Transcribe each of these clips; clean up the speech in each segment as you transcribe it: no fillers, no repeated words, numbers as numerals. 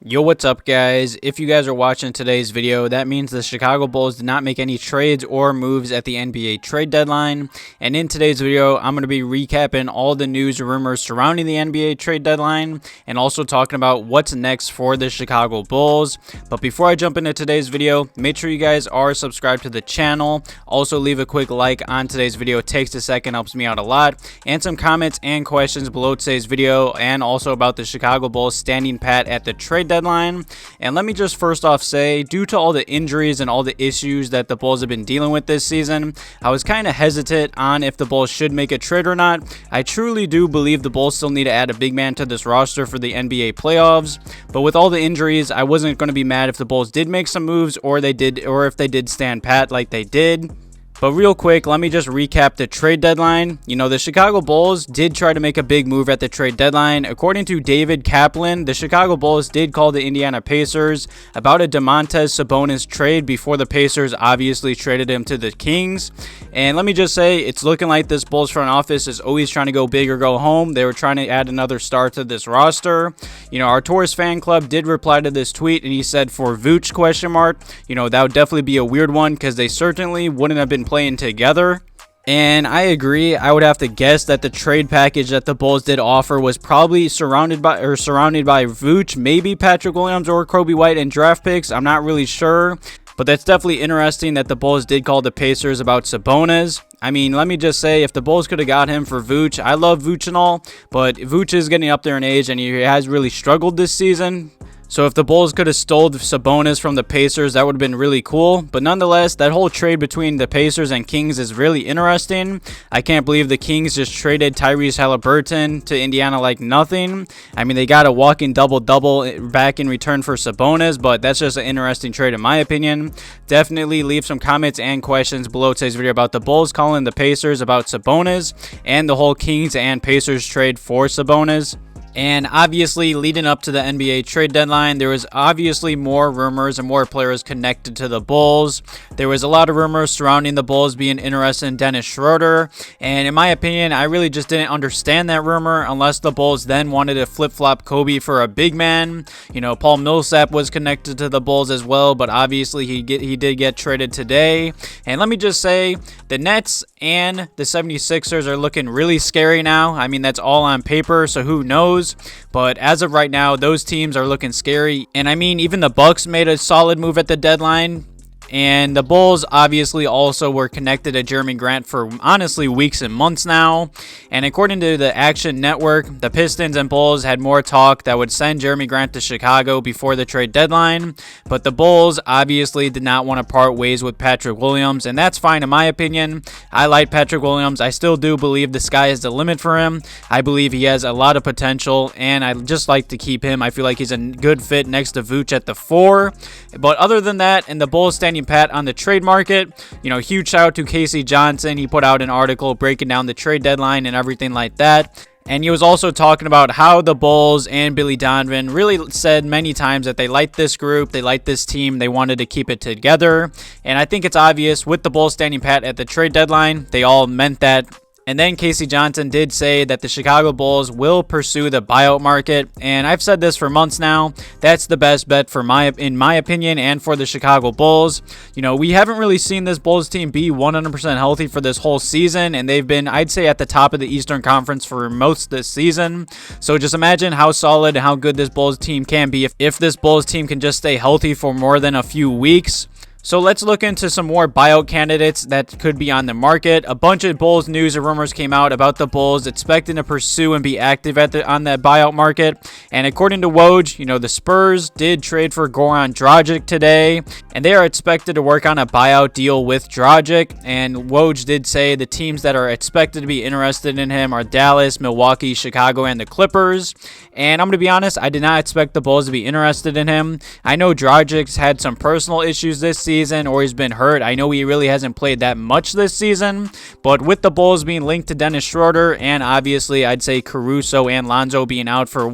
Yo, what's up, guys? If you guys are watching today's video, that means the Chicago Bulls did not make any trades or moves at the NBA trade deadline. And in today's video, I'm going to be recapping all the news and rumors surrounding the NBA trade deadline and also talking about what's next for the Chicago Bulls. But before I jump into today's video, make sure you guys are subscribed to the channel. Also, leave a quick like on today's video. It takes a second, helps me out a lot. And some comments and questions below today's video and also about the Chicago Bulls standing pat at the trade deadline. And let me just first off say, due to all the injuries and all the issues that the Bulls have been dealing with this season, I was kind of hesitant on if the Bulls should make a trade or not. I truly do believe the Bulls still need to add a big man to this roster for the NBA playoffs, but with all the injuries, I wasn't going to be mad if the Bulls did make some moves or if they did stand pat like they did. But real quick, let me just recap the trade deadline. You know, the Chicago Bulls did try to make a big move at the trade deadline. According to David Kaplan, the Chicago Bulls did call the Indiana Pacers about a Domantas Sabonis trade before the Pacers obviously traded him to the Kings. And let me just say, it's looking like this Bulls front office is always trying to go big or go home. They were trying to add another star to this roster. You know, our Taurus fan club did reply to this tweet, and he said, for Vooch, ? You know, that would definitely be a weird one because they certainly wouldn't have been playing together. And I agree. I would have to guess that the trade package that the Bulls did offer was probably surrounded by Vooch, maybe Patrick Williams or Coby White and draft picks. I'm not really sure. But that's definitely interesting that the Bulls did call the Pacers about Sabonis. I mean, let me just say, if the Bulls could have got him for Vooch, I love Vooch and all, but Vooch is getting up there in age and he has really struggled this season. So if the Bulls could have stole Sabonis from the Pacers, that would have been really cool. But nonetheless, that whole trade between the Pacers and Kings is really interesting. I can't believe the Kings just traded Tyrese Haliburton to Indiana like nothing. I mean, they got a walking double-double back in return for Sabonis, but that's just an interesting trade in my opinion. Definitely leave some comments and questions below today's video about the Bulls calling the Pacers about Sabonis and the whole Kings and Pacers trade for Sabonis. And obviously, leading up to the NBA trade deadline, there was obviously more rumors and more players connected to the Bulls. There was a lot of rumors surrounding the Bulls being interested in Dennis Schroeder. And in my opinion, I really just didn't understand that rumor unless the Bulls then wanted to flip-flop Coby for a big man. You know, Paul Millsap was connected to the Bulls as well, but obviously he did get traded today. And let me just say, the Nets and the 76ers are looking really scary now. I mean, that's all on paper, so who knows? But as of right now, those teams are looking scary. And I mean, even the Bucks made a solid move at the deadline. And the Bulls obviously also were connected to Jeremy Grant for honestly weeks and months now. And according to the Action Network, the Pistons and Bulls had more talk that would send Jeremy Grant to Chicago before the trade deadline. But the Bulls obviously did not want to part ways with Patrick Williams. And that's fine in my opinion. I like Patrick Williams. I still do believe the sky is the limit for him. I believe he has a lot of potential. And I just like to keep him. I feel like he's a good fit next to Vooch at the 4. But other than that, and the Bulls standing pat on the trade market, you know, huge shout out to Casey Johnson. He put out an article breaking down the trade deadline and everything like that. And he was also talking about how the Bulls and Billy Donovan really said many times that they liked this group, they liked this team, they wanted to keep it together. And I think it's obvious with the Bulls standing pat at the trade deadline, they all meant that. And then Casey Johnson did say that the Chicago Bulls will pursue the buyout market. And I've said this for months now. That's the best bet in my opinion and for the Chicago Bulls. You know, we haven't really seen this Bulls team be 100% healthy for this whole season. And they've been, I'd say, at the top of the Eastern Conference for most of this season. So just imagine how solid and how good this Bulls team can be if this Bulls team can just stay healthy for more than a few weeks. So let's look into some more buyout candidates that could be on the market. A bunch of Bulls news and rumors came out about the Bulls expecting to pursue and be active on that buyout market. And according to Woj, you know, the Spurs did trade for Goran Dragic today, and they are expected to work on a buyout deal with Dragic. And Woj did say the teams that are expected to be interested in him are Dallas, Milwaukee, Chicago, and the Clippers. And I'm going to be honest, I did not expect the Bulls to be interested in him. I know Dragic's had some personal issues this season, or he's been hurt. I know he really hasn't played that much this season, but with the Bulls being linked to Dennis Schroeder, and obviously I'd say Caruso and Lonzo being out for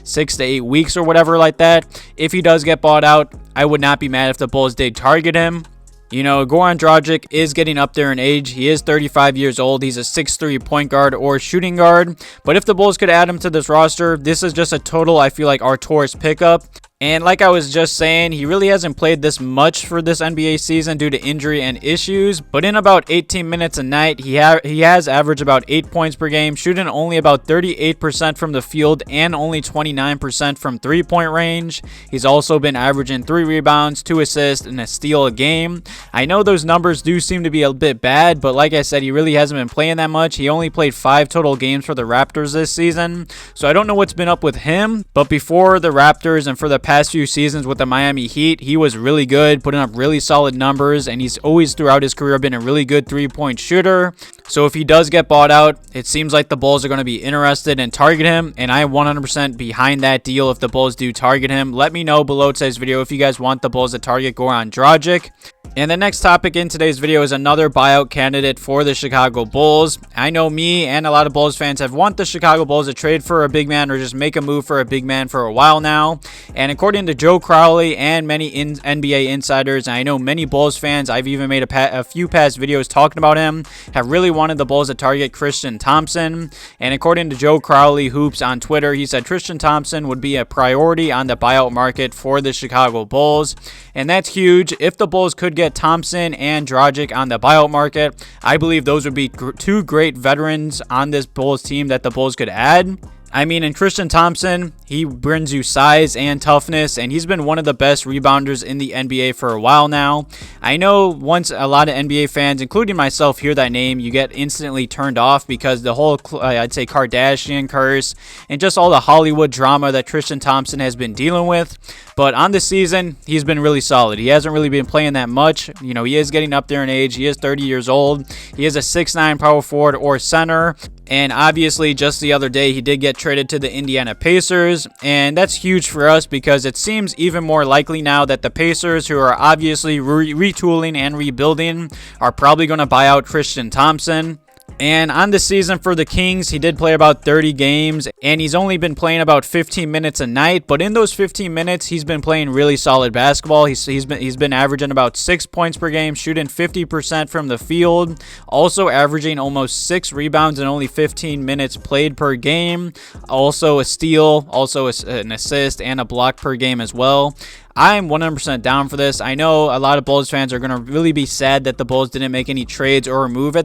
6 to 8 weeks or whatever like that, if he does get bought out, I would not be mad if the Bulls did target him. You know, Goran Dragic is getting up there in age. He is 35 years old. He's a 6'3" point guard or shooting guard. But if the Bulls could add him to this roster, this is just a total, I feel like, Arturas pickup. And like I was just saying, he really hasn't played this much for this NBA season due to injury and issues. But in about 18 minutes a night, he has averaged about 8 points per game, shooting only about 38% from the field and only 29% from three-point range. He's also been averaging 3 rebounds, 2 assists, and a steal a game. I know those numbers do seem to be a bit bad, but like I said, he really hasn't been playing that much. He only played 5 total games for the Raptors this season. So I don't know what's been up with him. But before the Raptors and for the past few seasons with the Miami Heat, he was really good, putting up really solid numbers, and he's always throughout his career been a really good three-point shooter. So if he does get bought out, it seems like the Bulls are going to be interested and target him, and I am 100% behind that deal if the Bulls do target him. Let me know below today's video if you guys want the Bulls to target Goran Dragic. And the next topic in today's video is another buyout candidate for the Chicago Bulls. I know me and a lot of Bulls fans have wanted the Chicago Bulls to trade for a big man or just make a move for a big man for a while now. And according to Joe Crowley and many NBA insiders, and I know many Bulls fans, I've even made a few past videos talking about him, have really wanted the Bulls to target Tristan Thompson. And according to Joe Crowley Hoops on Twitter, he said Tristan Thompson would be a priority on the buyout market for the Chicago Bulls. And that's huge. If the Bulls could get Thompson and Dragic on the buyout market, I believe those would be two great veterans on this Bulls team that the Bulls could add. I mean, in Tristan Thompson, he brings you size and toughness, and he's been one of the best rebounders in the NBA for a while now. I know once a lot of NBA fans, including myself, hear that name, you get instantly turned off because the whole, I'd say, Kardashian curse and just all the Hollywood drama that Tristan Thompson has been dealing with. But on this season, he's been really solid. He hasn't really been playing that much. You know, he is getting up there in age. He is 30 years old. He is a 6'9" power forward or center. And obviously, just the other day, he did get traded to the Indiana Pacers. And that's huge for us because it seems even more likely now that the Pacers, who are obviously retooling and rebuilding, are probably going to buy out Tristan Thompson. And on this season for the Kings, he did play about 30 games, and he's only been playing about 15 minutes a night. But in those 15 minutes, he's been playing really solid basketball. He's been averaging about 6 points per game, shooting 50% from the field, also averaging almost 6 rebounds in only 15 minutes played per game. Also a steal, also an assist, and a block per game as well. I'm 100% down for this. I know a lot of Bulls fans are going to really be sad that the Bulls didn't make any trades or moves at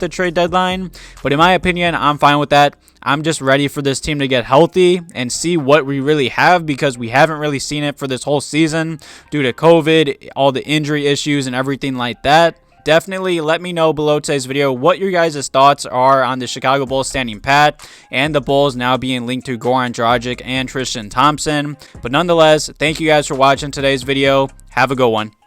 the trade deadline. But in my opinion, I'm fine with that. I'm just ready for this team to get healthy and see what we really have because we haven't really seen it for this whole season due to COVID, all the injury issues, and everything like that. Definitely let me know below today's video what your guys' thoughts are on the Chicago Bulls standing pat and the Bulls now being linked to Goran Dragic and Tristan Thompson. But nonetheless, thank you guys for watching today's video. Have a good one.